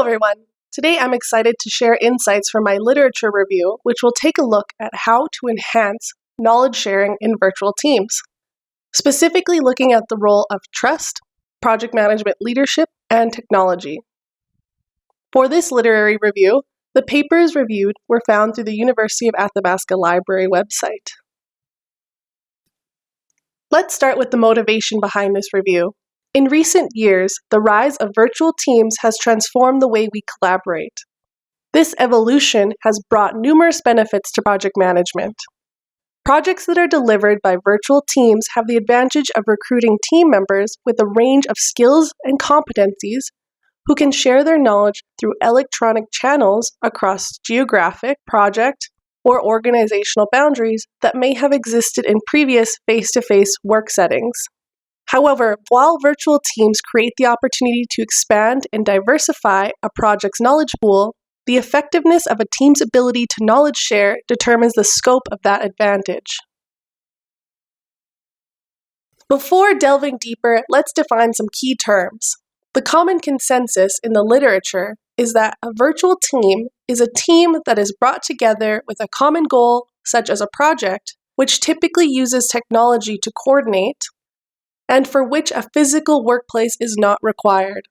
everyone. Today I'm excited to share insights from my literature review, which will take a look at how to enhance knowledge sharing in virtual teams, specifically looking at the role of trust, project management leadership, and technology. For this literary review, the papers reviewed were found through the University of Athabasca Library website. Let's start with the motivation behind this review. In recent years, the rise of virtual teams has transformed the way we collaborate. This evolution has brought numerous benefits to project management. Projects that are delivered by virtual teams have the advantage of recruiting team members with a range of skills and competencies who can share their knowledge through electronic channels across geographic, project, or organizational boundaries that may have existed in previous face-to-face work settings. However, while virtual teams create the opportunity to expand and diversify a project's knowledge pool, the effectiveness of a team's ability to knowledge share determines the scope of that advantage. Before delving deeper, let's define some key terms. The common consensus in the literature is that a virtual team is a team that is brought together with a common goal, such as a project, which typically uses technology to coordinate, and for which a physical workplace is not required.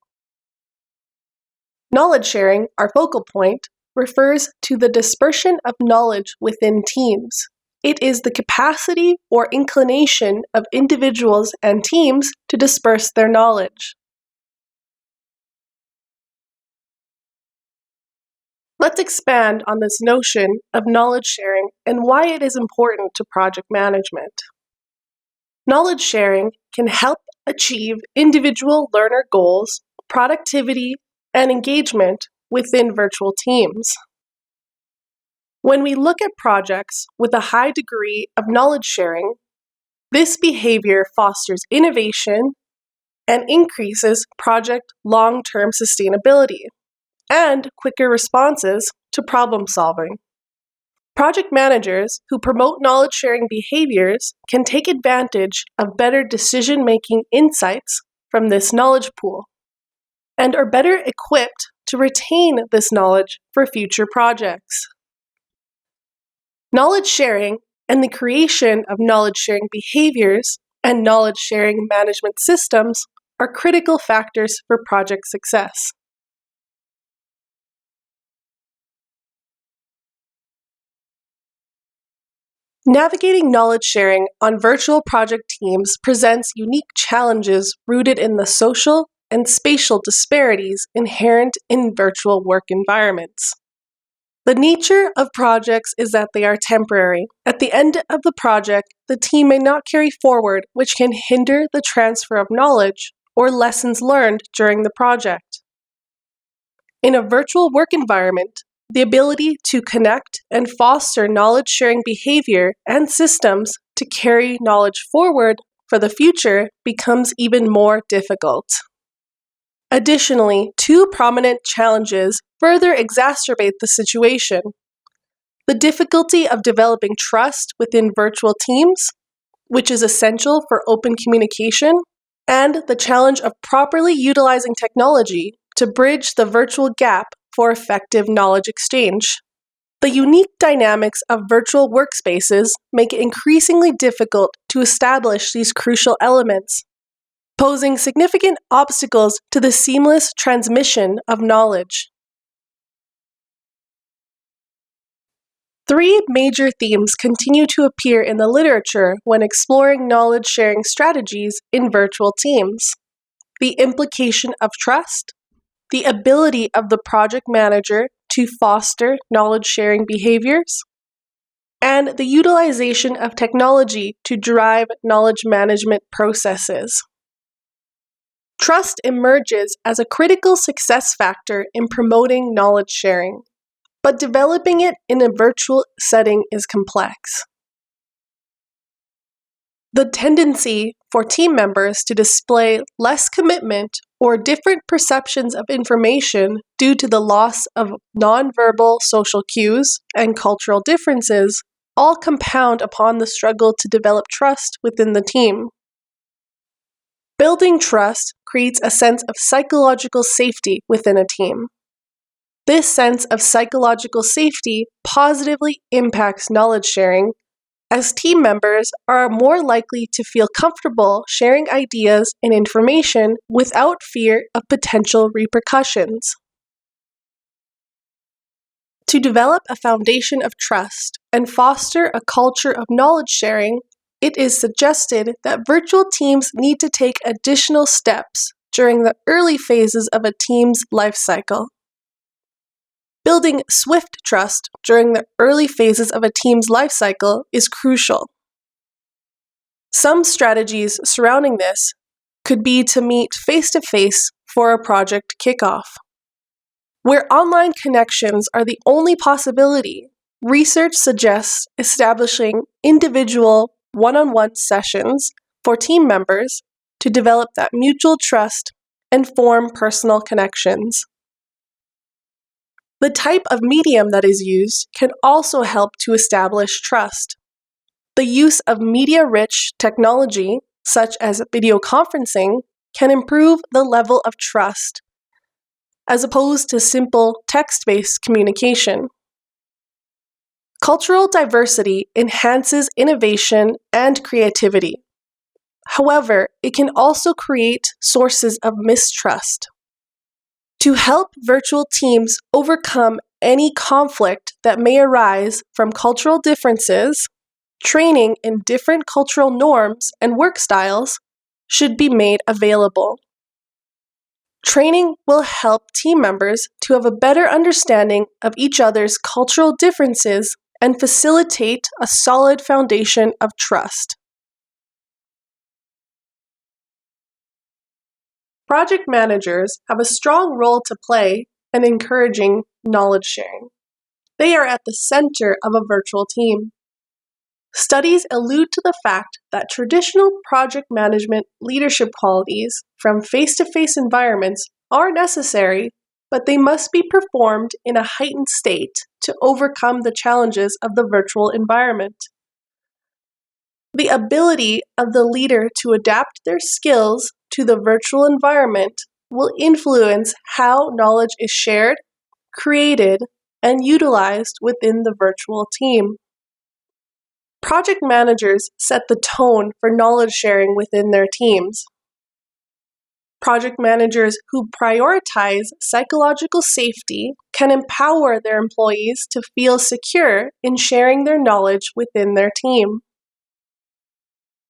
Knowledge sharing, our focal point, refers to the dispersion of knowledge within teams. It is the capacity or inclination of individuals and teams to disperse their knowledge. Let's expand on this notion of knowledge sharing and why it is important to project management. Knowledge sharing can help achieve individual learner goals, productivity, and engagement within virtual teams. When we look at projects with a high degree of knowledge sharing, this behavior fosters innovation and increases project long-term sustainability and quicker responses to problem solving. Project managers who promote knowledge-sharing behaviors can take advantage of better decision-making insights from this knowledge pool and are better equipped to retain this knowledge for future projects. Knowledge sharing and the creation of knowledge-sharing behaviors and knowledge-sharing management systems are critical factors for project success. Navigating knowledge sharing on virtual project teams presents unique challenges rooted in the social and spatial disparities inherent in virtual work environments. The nature of projects is that they are temporary. At the end of the project, the team may not carry forward, which can hinder the transfer of knowledge or lessons learned during the project. In a virtual work environment, the ability to connect and foster knowledge-sharing behavior and systems to carry knowledge forward for the future becomes even more difficult. Additionally, two prominent challenges further exacerbate the situation: the difficulty of developing trust within virtual teams, which is essential for open communication, and the challenge of properly utilizing technology to bridge the virtual gap for effective knowledge exchange. The unique dynamics of virtual workspaces make it increasingly difficult to establish these crucial elements, posing significant obstacles to the seamless transmission of knowledge. Three major themes continue to appear in the literature when exploring knowledge-sharing strategies in virtual teams: the implication of trust, the ability of the project manager to foster knowledge-sharing behaviors, and the utilization of technology to drive knowledge management processes. Trust emerges as a critical success factor in promoting knowledge sharing, but developing it in a virtual setting is complex. The tendency for team members to display less commitment or different perceptions of information due to the loss of nonverbal social cues and cultural differences all compound upon the struggle to develop trust within the team. Building trust creates a sense of psychological safety within a team. This sense of psychological safety positively impacts knowledge sharing, as team members are more likely to feel comfortable sharing ideas and information without fear of potential repercussions. To develop a foundation of trust and foster a culture of knowledge sharing, it is suggested that virtual teams need to take additional steps during the early phases of a team's life cycle. Building swift trust during the early phases of a team's life cycle is crucial. Some strategies surrounding this could be to meet face-to-face for a project kickoff. Where online connections are the only possibility, research suggests establishing individual one-on-one sessions for team members to develop that mutual trust and form personal connections. The type of medium that is used can also help to establish trust. The use of media-rich technology, such as video conferencing, can improve the level of trust, as opposed to simple text-based communication. Cultural diversity enhances innovation and creativity. However, it can also create sources of mistrust. To help virtual teams overcome any conflict that may arise from cultural differences, training in different cultural norms and work styles should be made available. Training will help team members to have a better understanding of each other's cultural differences and facilitate a solid foundation of trust. Project managers have a strong role to play in encouraging knowledge sharing. They are at the center of a virtual team. Studies allude to the fact that traditional project management leadership qualities from face-to-face environments are necessary, but they must be performed in a heightened state to overcome the challenges of the virtual environment. The ability of the leader to adapt their skills to the virtual environment will influence how knowledge is shared, created, and utilized within the virtual team. Project managers set the tone for knowledge sharing within their teams. Project managers who prioritize psychological safety can empower their employees to feel secure in sharing their knowledge within their team.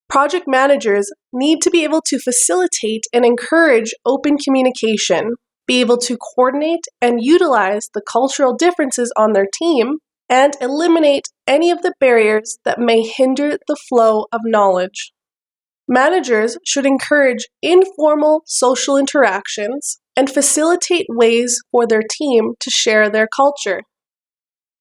Project managers need to be able to facilitate and encourage open communication, be able to coordinate and utilize the cultural differences on their team, and eliminate any of the barriers that may hinder the flow of knowledge. Managers should encourage informal social interactions and facilitate ways for their team to share their culture.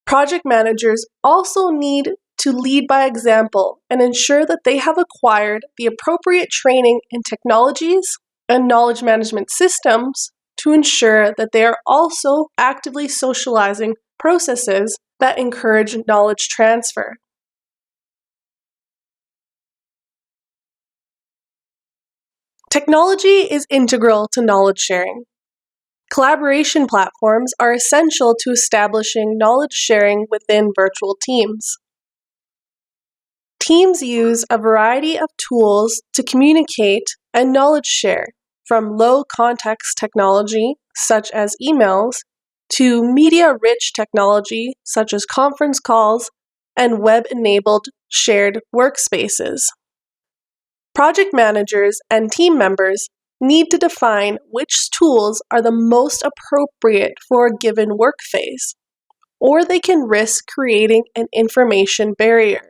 Project managers also need to lead by example and ensure that they have acquired the appropriate training in technologies and knowledge management systems to ensure that they are also actively socializing processes that encourage knowledge transfer. Technology is integral to knowledge sharing. Collaboration platforms are essential to establishing knowledge sharing within virtual teams. Teams use a variety of tools to communicate and knowledge share, from low-context technology, such as emails, to media-rich technology, such as conference calls and web-enabled shared workspaces. Project managers and team members need to define which tools are the most appropriate for a given work phase, or they can risk creating an information barrier.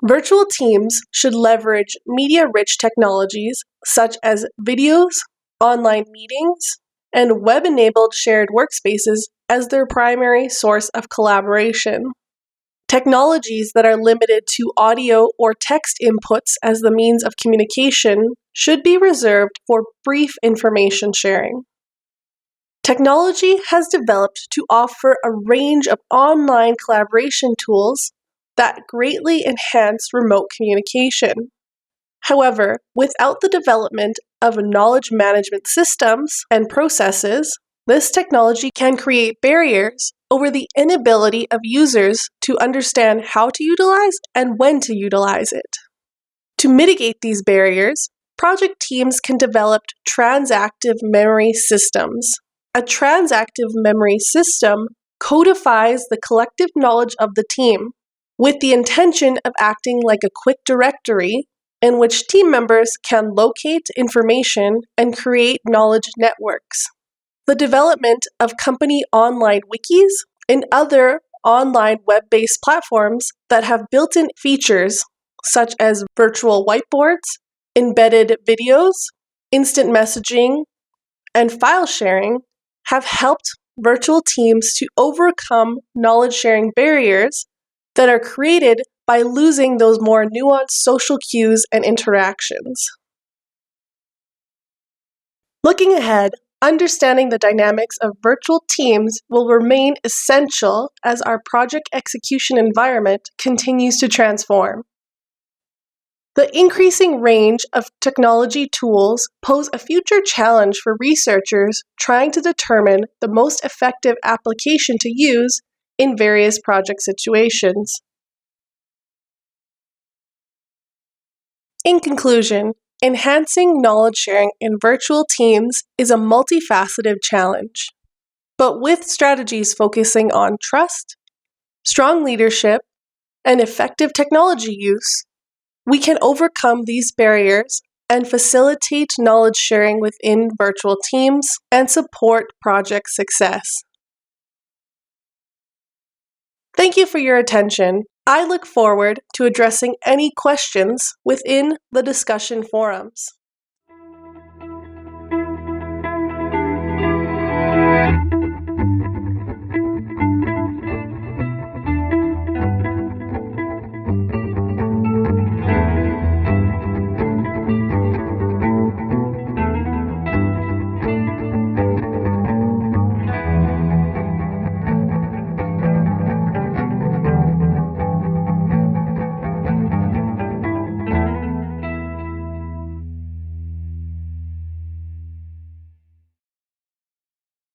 Virtual teams should leverage media-rich technologies such as videos, online meetings, and web-enabled shared workspaces as their primary source of collaboration. Technologies that are limited to audio or text inputs as the means of communication should be reserved for brief information sharing. Technology has developed to offer a range of online collaboration tools that greatly enhance remote communication. However, without the development of knowledge management systems and processes, This technology can create barriers over the inability of users to understand how to utilize and when to utilize it. To mitigate these barriers, project teams can develop transactive memory systems. A transactive memory system codifies the collective knowledge of the team with the intention of acting like a quick directory in which team members can locate information and create knowledge networks. The development of company online wikis and other online web-based platforms that have built-in features such as virtual whiteboards, embedded videos, instant messaging, and file sharing have helped virtual teams to overcome knowledge sharing barriers that are created by losing those more nuanced social cues and interactions. Looking ahead, understanding the dynamics of virtual teams will remain essential as our project execution environment continues to transform. The increasing range of technology tools pose a future challenge for researchers trying to determine the most effective application to use in various project situations. In conclusion, enhancing knowledge sharing in virtual teams is a multifaceted challenge. But with strategies focusing on trust, strong leadership, and effective technology use, we can overcome these barriers and facilitate knowledge sharing within virtual teams and support project success. Thank you for your attention. I look forward to addressing any questions within the discussion forums.